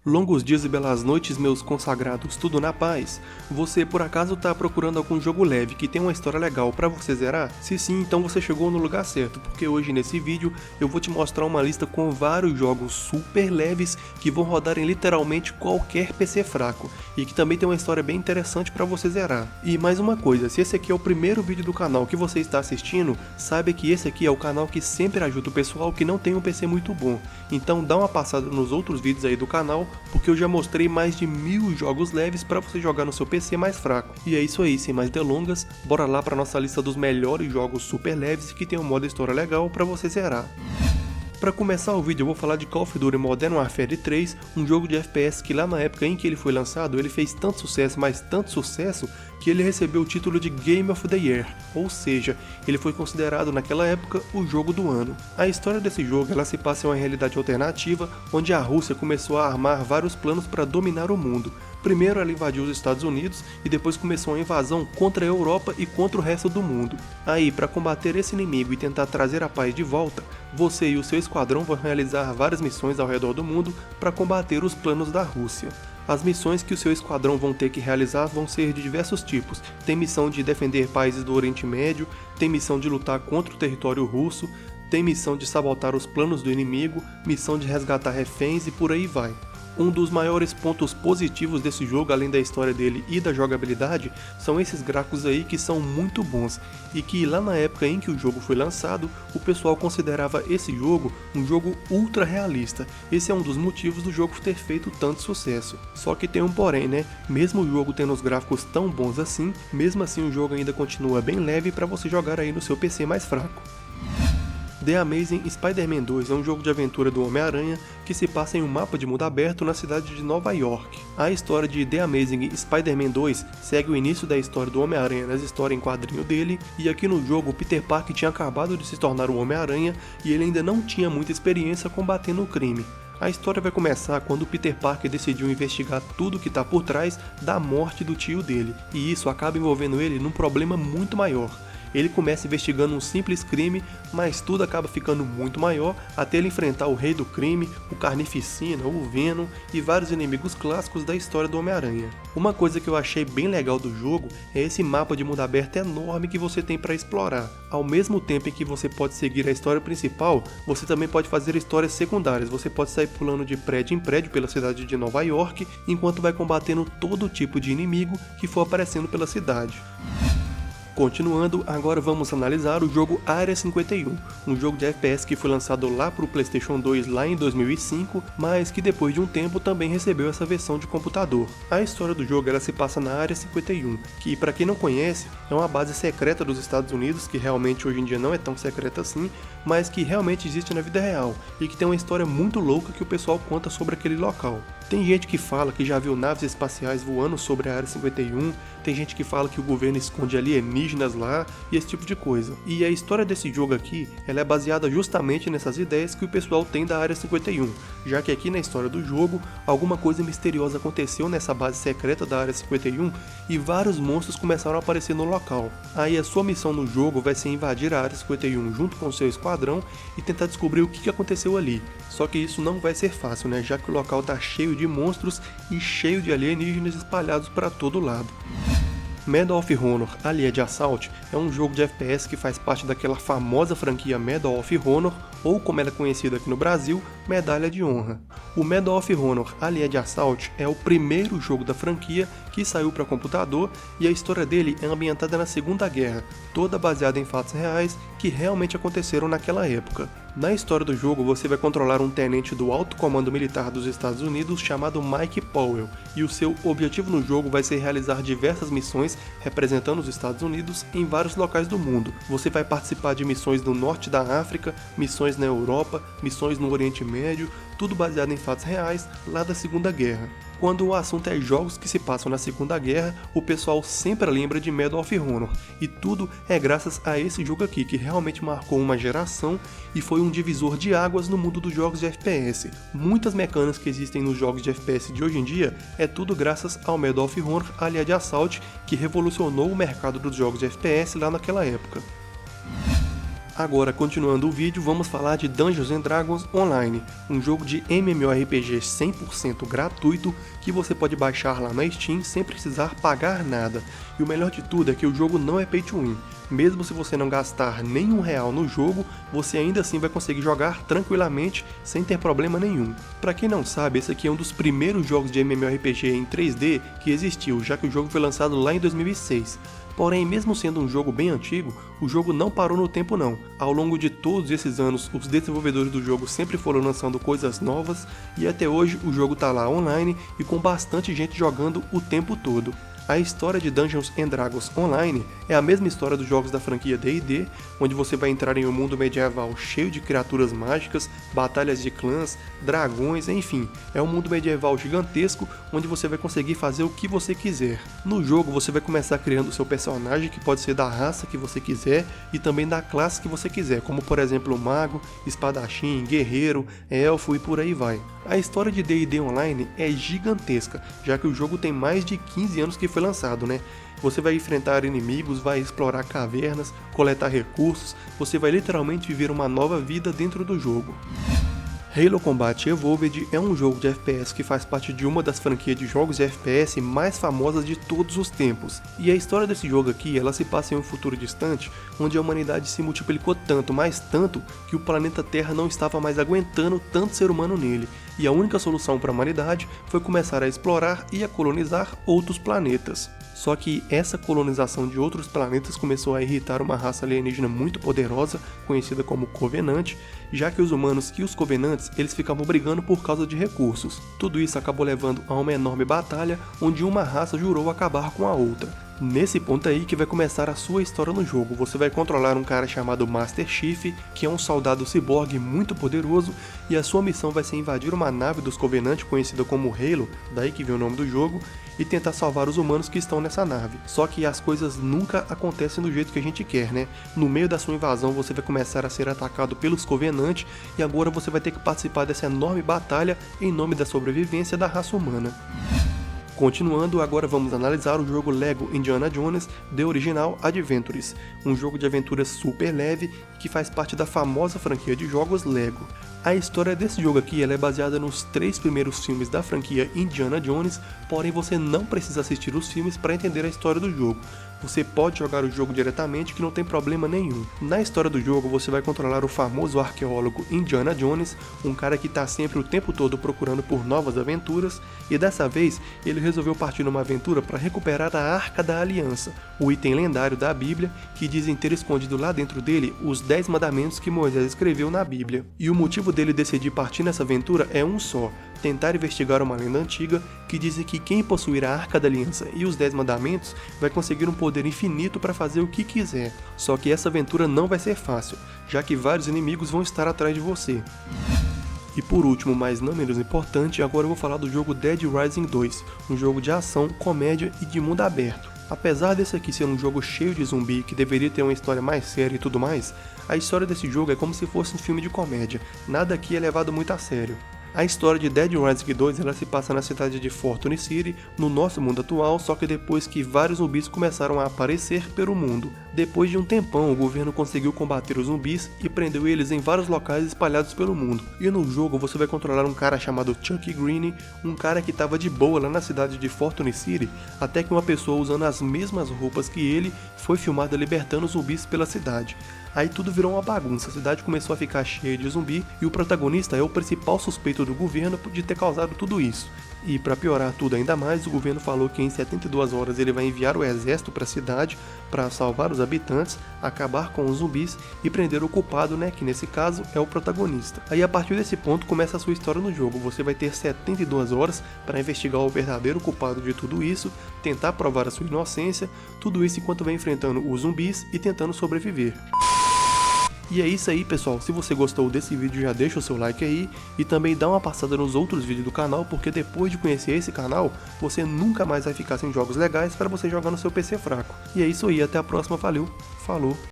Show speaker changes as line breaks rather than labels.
Longos dias e belas noites, meus consagrados, tudo na paz? Você por acaso tá procurando algum jogo leve que tem uma história legal pra você zerar? Se sim, então você chegou no lugar certo, porque hoje nesse vídeo eu vou te mostrar uma lista com vários jogos super leves que vão rodar em literalmente qualquer PC fraco e que também tem uma história bem interessante pra você zerar. E mais uma coisa, se esse aqui é o primeiro vídeo do canal que você está assistindo, saiba que esse aqui é o canal que sempre ajuda o pessoal que não tem um PC muito bom. Então dá uma passada nos outros vídeos aí do canal, porque eu já mostrei mais de 1000 jogos leves para você jogar no seu PC mais fraco. E é isso aí, sem mais delongas, bora lá para nossa lista dos melhores jogos super leves que tem um modo história legal para você zerar. Para começar o vídeo eu vou falar de Call of Duty Modern Warfare 3, um jogo de FPS que lá na época em que ele foi lançado ele fez tanto sucesso, mas tanto sucesso, que ele recebeu o título de Game of the Year, ou seja, ele foi considerado naquela época o jogo do ano. A história desse jogo ela se passa em uma realidade alternativa, onde a Rússia começou a armar vários planos para dominar o mundo. Primeiro ela invadiu os Estados Unidos e depois começou uma invasão contra a Europa e contra o resto do mundo. Aí, para combater esse inimigo e tentar trazer a paz de volta, você e o seu esquadrão vão realizar várias missões ao redor do mundo para combater os planos da Rússia. As missões que o seu esquadrão vão ter que realizar vão ser de diversos tipos. Tem missão de defender países do Oriente Médio, tem missão de lutar contra o território russo, tem missão de sabotar os planos do inimigo, missão de resgatar reféns e por aí vai. Um dos maiores pontos positivos desse jogo, além da história dele e da jogabilidade, são esses gráficos aí que são muito bons e que lá na época em que o jogo foi lançado, o pessoal considerava esse jogo um jogo ultra realista. Esse é um dos motivos do jogo ter feito tanto sucesso. Só que tem um porém, né? Mesmo o jogo tendo os gráficos tão bons assim, mesmo assim o jogo ainda continua bem leve para você jogar aí no seu PC mais fraco. The Amazing Spider-Man 2 é um jogo de aventura do Homem-Aranha que se passa em um mapa de mundo aberto na cidade de Nova York. A história de The Amazing Spider-Man 2 segue o início da história do Homem-Aranha nas histórias em quadrinho dele, e aqui no jogo o Peter Parker tinha acabado de se tornar o Homem-Aranha e ele ainda não tinha muita experiência combatendo o crime. A história vai começar quando o Peter Parker decidiu investigar tudo que está por trás da morte do tio dele, e isso acaba envolvendo ele num problema muito maior. Ele começa investigando um simples crime, mas tudo acaba ficando muito maior até ele enfrentar o rei do crime, o Carnificina, o Venom e vários inimigos clássicos da história do Homem-Aranha. Uma coisa que eu achei bem legal do jogo é esse mapa de mundo aberto enorme que você tem para explorar. Ao mesmo tempo em que você pode seguir a história principal, você também pode fazer histórias secundárias. Você pode sair pulando de prédio em prédio pela cidade de Nova York, enquanto vai combatendo todo tipo de inimigo que for aparecendo pela cidade. Continuando, agora vamos analisar o jogo Área 51, um jogo de FPS que foi lançado lá para o PlayStation 2 lá em 2005, mas que depois de um tempo também recebeu essa versão de computador. A história do jogo ela se passa na Área 51, que para quem não conhece, é uma base secreta dos Estados Unidos, que realmente hoje em dia não é tão secreta assim, mas que realmente existe na vida real, e que tem uma história muito louca que o pessoal conta sobre aquele local. Tem gente que fala que já viu naves espaciais voando sobre a Área 51, tem gente que fala que o governo esconde alienígenas lá e esse tipo de coisa. E a história desse jogo aqui, ela é baseada justamente nessas ideias que o pessoal tem da Área 51, já que aqui na história do jogo, alguma coisa misteriosa aconteceu nessa base secreta da Área 51 e vários monstros começaram a aparecer no local. Aí a sua missão no jogo vai ser invadir a Área 51 junto com o seu esquadrão e tentar descobrir o que aconteceu ali. Só que isso não vai ser fácil, né? Já que o local tá cheio de monstros e cheio de alienígenas espalhados para todo lado. Medal of Honor Allied Assault é um jogo de FPS que faz parte daquela famosa franquia Medal of Honor, ou como ela é conhecida aqui no Brasil, Medalha de Honra. O Medal of Honor Allied Assault é o primeiro jogo da franquia que saiu para computador e a história dele é ambientada na Segunda Guerra, toda baseada em fatos reais que realmente aconteceram naquela época. Na história do jogo você vai controlar um tenente do Alto Comando Militar dos Estados Unidos chamado Mike Powell, e o seu objetivo no jogo vai ser realizar diversas missões representando os Estados Unidos em vários locais do mundo. Você vai participar de missões no norte da África, missões na Europa, missões no Oriente Médio, tudo baseado em fatos reais lá da Segunda Guerra. Quando o assunto é jogos que se passam na Segunda Guerra, o pessoal sempre lembra de Medal of Honor, e tudo é graças a esse jogo aqui, que realmente marcou uma geração e foi um divisor de águas no mundo dos jogos de FPS. Muitas mecânicas que existem nos jogos de FPS de hoje em dia é tudo graças ao Medal of Honor Allied Assault, que revolucionou o mercado dos jogos de FPS lá naquela época. Agora, continuando o vídeo, vamos falar de Dungeons & Dragons Online, um jogo de MMORPG 100% gratuito que você pode baixar lá na Steam sem precisar pagar nada. E o melhor de tudo é que o jogo não é pay to win. Mesmo se você não gastar nenhum real no jogo, você ainda assim vai conseguir jogar tranquilamente sem ter problema nenhum. Pra quem não sabe, esse aqui é um dos primeiros jogos de MMORPG em 3D que existiu, já que o jogo foi lançado lá em 2006. Porém, mesmo sendo um jogo bem antigo, o jogo não parou no tempo não. Ao longo de todos esses anos, os desenvolvedores do jogo sempre foram lançando coisas novas e até hoje o jogo tá lá online e com bastante gente jogando o tempo todo. A história de Dungeons & Dragons Online é a mesma história dos jogos da franquia D&D, onde você vai entrar em um mundo medieval cheio de criaturas mágicas, batalhas de clãs, dragões, enfim, é um mundo medieval gigantesco onde você vai conseguir fazer o que você quiser. No jogo você vai começar criando o seu personagem, que pode ser da raça que você quiser e também da classe que você quiser, como por exemplo mago, espadachim, guerreiro, elfo e por aí vai. A história de D&D Online é gigantesca, já que o jogo tem mais de 15 anos que foi lançado, né? Você vai enfrentar inimigos, vai explorar cavernas, coletar recursos, você vai literalmente viver uma nova vida dentro do jogo. Halo Combat Evolved é um jogo de FPS que faz parte de uma das franquias de jogos de FPS mais famosas de todos os tempos. E a história desse jogo aqui, ela se passa em um futuro distante, onde a humanidade se multiplicou tanto, mas tanto, que o planeta Terra não estava mais aguentando tanto ser humano nele. E a única solução para a humanidade foi começar a explorar e a colonizar outros planetas. Só que essa colonização de outros planetas começou a irritar uma raça alienígena muito poderosa, conhecida como Covenant, já que os humanos e os Covenantes eles ficavam brigando por causa de recursos. Tudo isso acabou levando a uma enorme batalha, onde uma raça jurou acabar com a outra. Nesse ponto aí que vai começar a sua história no jogo. Você vai controlar um cara chamado Master Chief, que é um soldado ciborgue muito poderoso, e a sua missão vai ser invadir uma nave dos Covenant conhecida como Halo, daí que vem o nome do jogo, e tentar salvar os humanos que estão nessa nave. Só que as coisas nunca acontecem do jeito que a gente quer, né? No meio da sua invasão você vai começar a ser atacado pelos Covenant e agora você vai ter que participar dessa enorme batalha em nome da sobrevivência da raça humana. Continuando, agora vamos analisar o jogo Lego Indiana Jones The Original Adventures, um jogo de aventura super leve que faz parte da famosa franquia de jogos Lego. A história desse jogo aqui ela é baseada nos 3 primeiros filmes da franquia Indiana Jones, porém você não precisa assistir os filmes para entender a história do jogo. Você pode jogar o jogo diretamente que não tem problema nenhum. Na história do jogo você vai controlar o famoso arqueólogo Indiana Jones, um cara que está sempre o tempo todo procurando por novas aventuras, e dessa vez ele resolveu partir numa aventura para recuperar a Arca da Aliança, o item lendário da Bíblia que dizem ter escondido lá dentro dele os 10 mandamentos que Moisés escreveu na Bíblia. E o motivo dele decidir partir nessa aventura é um só: tentar investigar uma lenda antiga que diz que quem possuir a Arca da Aliança e os 10 mandamentos vai conseguir um poder infinito para fazer o que quiser. Só que essa aventura não vai ser fácil, já que vários inimigos vão estar atrás de você. E por último, mas não menos importante, agora eu vou falar do jogo Dead Rising 2, um jogo de ação, comédia e de mundo aberto. Apesar desse aqui ser um jogo cheio de zumbi que deveria ter uma história mais séria e tudo mais, a história desse jogo é como se fosse um filme de comédia, nada aqui é levado muito a sério. A história de Dead Rising 2 ela se passa na cidade de Fortune City, no nosso mundo atual, só que depois que vários zumbis começaram a aparecer pelo mundo. Depois de um tempão, o governo conseguiu combater os zumbis e prendeu eles em vários locais espalhados pelo mundo. E no jogo você vai controlar um cara chamado Chuck Green, um cara que estava de boa lá na cidade de Fortune City, até que uma pessoa usando as mesmas roupas que ele foi filmada libertando os zumbis pela cidade. Aí tudo virou uma bagunça, a cidade começou a ficar cheia de zumbi e o protagonista é o principal suspeito do governo de ter causado tudo isso. E para piorar tudo ainda mais, o governo falou que em 72 horas ele vai enviar o exército para a cidade para salvar os habitantes, acabar com os zumbis e prender o culpado, né, que nesse caso é o protagonista. Aí a partir desse ponto começa a sua história no jogo, você vai ter 72 horas para investigar o verdadeiro culpado de tudo isso, tentar provar a sua inocência, tudo isso enquanto vai enfrentando os zumbis e tentando sobreviver. E é isso aí, pessoal, se você gostou desse vídeo já deixa o seu like aí e também dá uma passada nos outros vídeos do canal, porque depois de conhecer esse canal, você nunca mais vai ficar sem jogos legais para você jogar no seu PC fraco. E é isso aí, até a próxima, valeu, falou!